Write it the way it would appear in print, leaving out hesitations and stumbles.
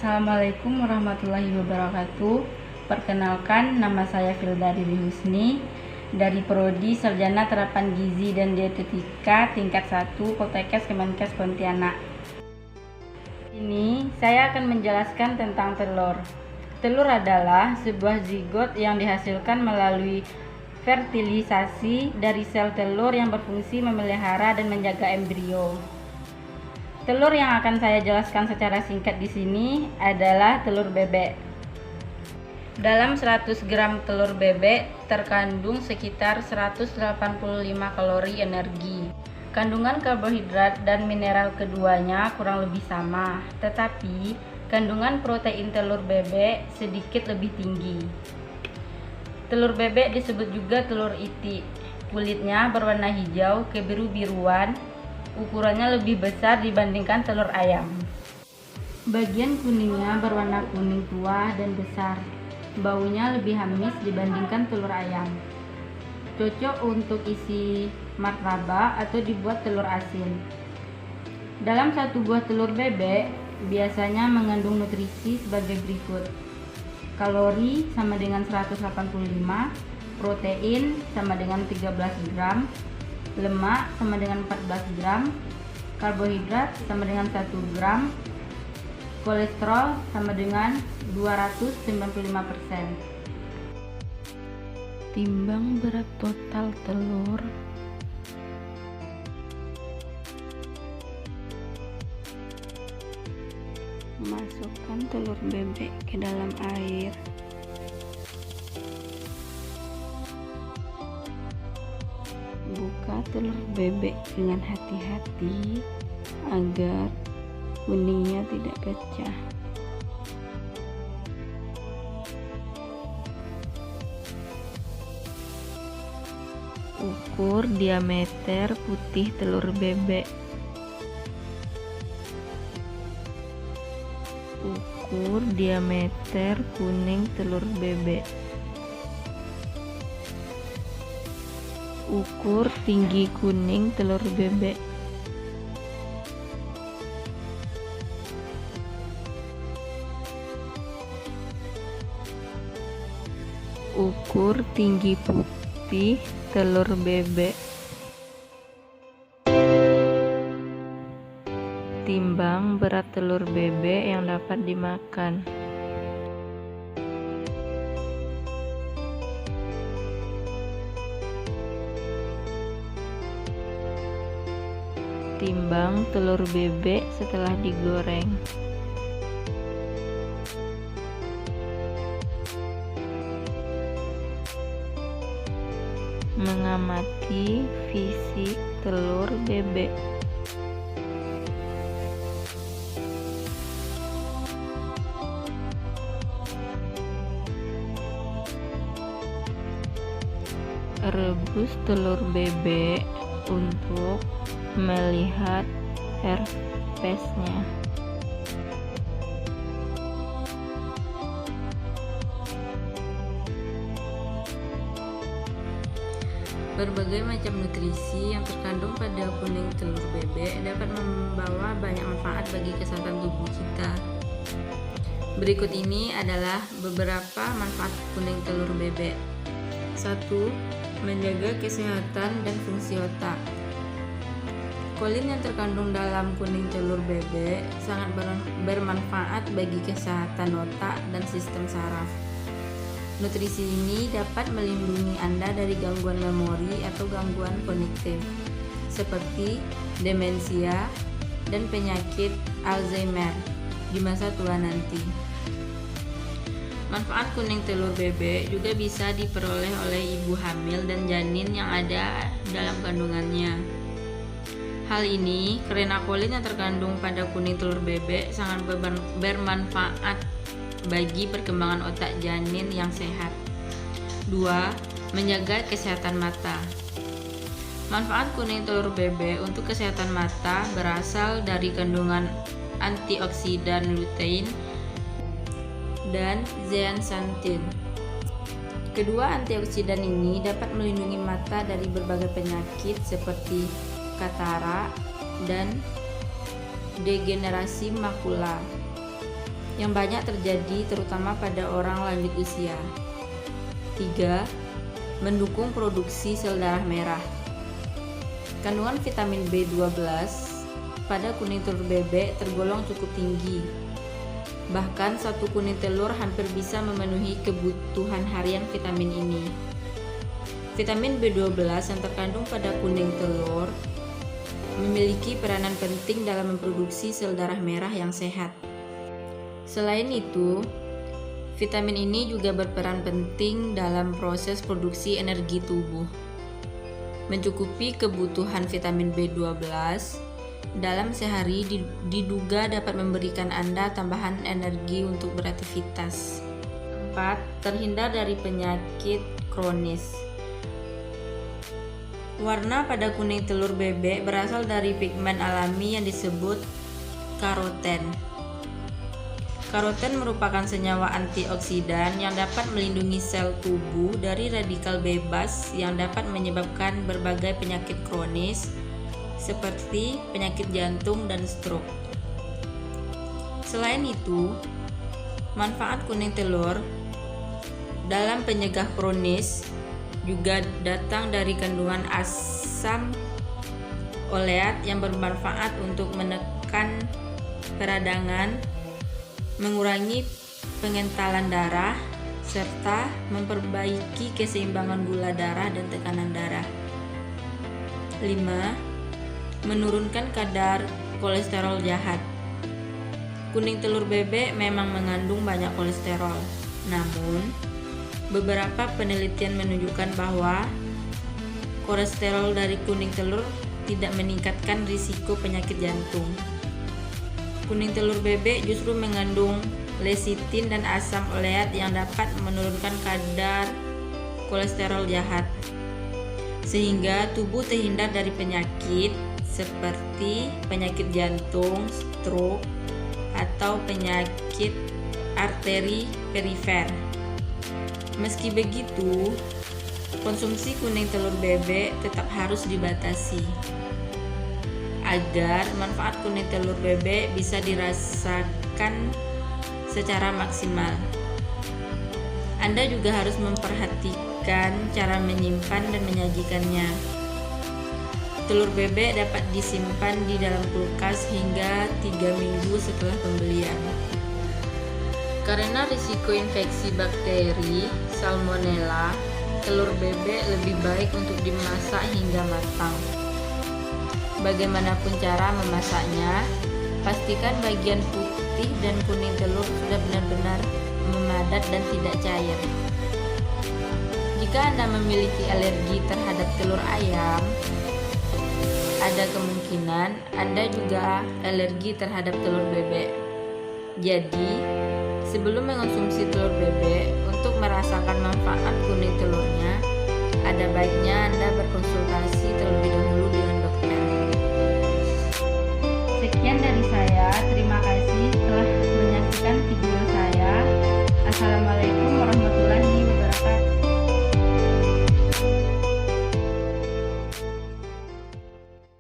Assalamualaikum warahmatullahi wabarakatuh. Perkenalkan, nama saya Filda Riri Husni dari Prodi Sarjana Terapan Gizi dan Dietetika tingkat 1 Poltekkes Kemenkes Pontianak. Ini saya akan menjelaskan tentang telur. Telur adalah sebuah zigot yang dihasilkan melalui fertilisasi dari sel telur yang berfungsi memelihara dan menjaga embrio. Telur yang akan saya jelaskan secara singkat di sini adalah telur bebek. Dalam 100 gram telur bebek terkandung sekitar 185 kalori energi. Kandungan karbohidrat dan mineral keduanya kurang lebih sama, tetapi kandungan protein telur bebek sedikit lebih tinggi. Telur bebek disebut juga telur itik. Kulitnya berwarna hijau kebiru-biruan. Ukurannya lebih besar dibandingkan telur ayam. Bagian kuningnya berwarna kuning tua dan besar. Baunya lebih amis dibandingkan telur ayam. Cocok untuk isi martabak atau dibuat telur asin. Dalam satu buah telur bebek biasanya mengandung nutrisi sebagai berikut. Kalori sama dengan 185, protein sama dengan 13 gram, lemak sama dengan 14 gram, karbohidrat sama dengan 1 gram, kolesterol sama dengan 295%. Timbang berat total telur. Masukkan telur bebek ke dalam air. Buka telur bebek dengan hati-hati agar kuningnya tidak pecah. Ukur diameter putih telur bebek. Ukur diameter kuning telur bebek. Ukur tinggi kuning telur bebek. Ukur tinggi putih telur bebek. Timbang berat telur bebek yang dapat dimakan. Timbang telur bebek setelah digoreng. Mengamati fisik telur bebek. Rebus telur bebek untuk melihat herpesnya. Berbagai macam nutrisi yang terkandung pada kuning telur bebek dapat membawa banyak manfaat bagi kesehatan tubuh kita. Berikut ini adalah beberapa manfaat kuning telur bebek. 1. Menjaga kesehatan dan fungsi otak. Kolin yang terkandung dalam kuning telur bebek sangat bermanfaat bagi kesehatan otak dan sistem saraf. Nutrisi ini dapat melindungi Anda dari gangguan memori atau gangguan kognitif seperti demensia dan penyakit Alzheimer di masa tua nanti. Manfaat kuning telur bebek juga bisa diperoleh oleh ibu hamil dan janin yang ada dalam kandungannya. Hal ini karena kolin yang terkandung pada kuning telur bebek sangat bermanfaat bagi perkembangan otak janin yang sehat. 2. Menjaga kesehatan mata. Manfaat kuning telur bebek untuk kesehatan mata berasal dari kandungan antioksidan lutein dan zeaxanthin. Kedua antioksidan ini dapat melindungi mata dari berbagai penyakit seperti katarak dan degenerasi makula. yang banyak terjadi terutama pada orang lanjut usia. 3. Mendukung produksi sel darah merah. Kandungan vitamin B12 pada kuning telur bebek tergolong cukup tinggi. Bahkan satu kuning telur hampir bisa memenuhi kebutuhan harian vitamin ini. Vitamin B12 yang terkandung pada kuning telur memiliki peranan penting dalam memproduksi sel darah merah yang sehat. Selain itu, vitamin ini juga berperan penting dalam proses produksi energi tubuh. Mencukupi kebutuhan vitamin B12 dalam sehari diduga dapat memberikan Anda tambahan energi untuk beraktivitas. 4. Terhindar dari penyakit kronis. Warna pada kuning telur bebek berasal dari pigmen alami yang disebut karoten. Karoten merupakan senyawa antioksidan yang dapat melindungi sel tubuh dari radikal bebas yang dapat menyebabkan berbagai penyakit kronis seperti penyakit jantung dan stroke. Selain itu, manfaat kuning telur dalam penyegah kronis juga datang dari kandungan asam oleat yang bermanfaat untuk menekan peradangan, mengurangi pengentalan darah, serta memperbaiki keseimbangan gula darah dan tekanan darah. 5. Menurunkan kadar kolesterol jahat. Kuning telur bebek memang mengandung banyak kolesterol, namun beberapa penelitian menunjukkan bahwa kolesterol dari kuning telur tidak meningkatkan risiko penyakit jantung. Kuning telur bebek justru mengandung lecitin dan asam oleat yang dapat menurunkan kadar kolesterol jahat, sehingga tubuh terhindar dari penyakit seperti penyakit jantung, stroke, atau penyakit arteri perifer. Meski begitu, konsumsi kuning telur bebek tetap harus dibatasi agar manfaat kuning telur bebek bisa dirasakan secara maksimal. Anda juga harus memperhatikan cara menyimpan dan menyajikannya. Telur bebek dapat disimpan di dalam kulkas hingga 3 minggu setelah pembelian. Karena risiko infeksi bakteri Salmonella, telur bebek lebih baik untuk dimasak hingga matang. Bagaimanapun cara memasaknya, pastikan bagian putih dan kuning telur sudah benar-benar memadat dan tidak cair. Jika Anda memiliki alergi terhadap telur ayam, ada kemungkinan Anda juga alergi terhadap telur bebek. Jadi, sebelum mengonsumsi telur bebek, untuk merasakan manfaat kuning telurnya, ada baiknya Anda berkonsultasi terlebih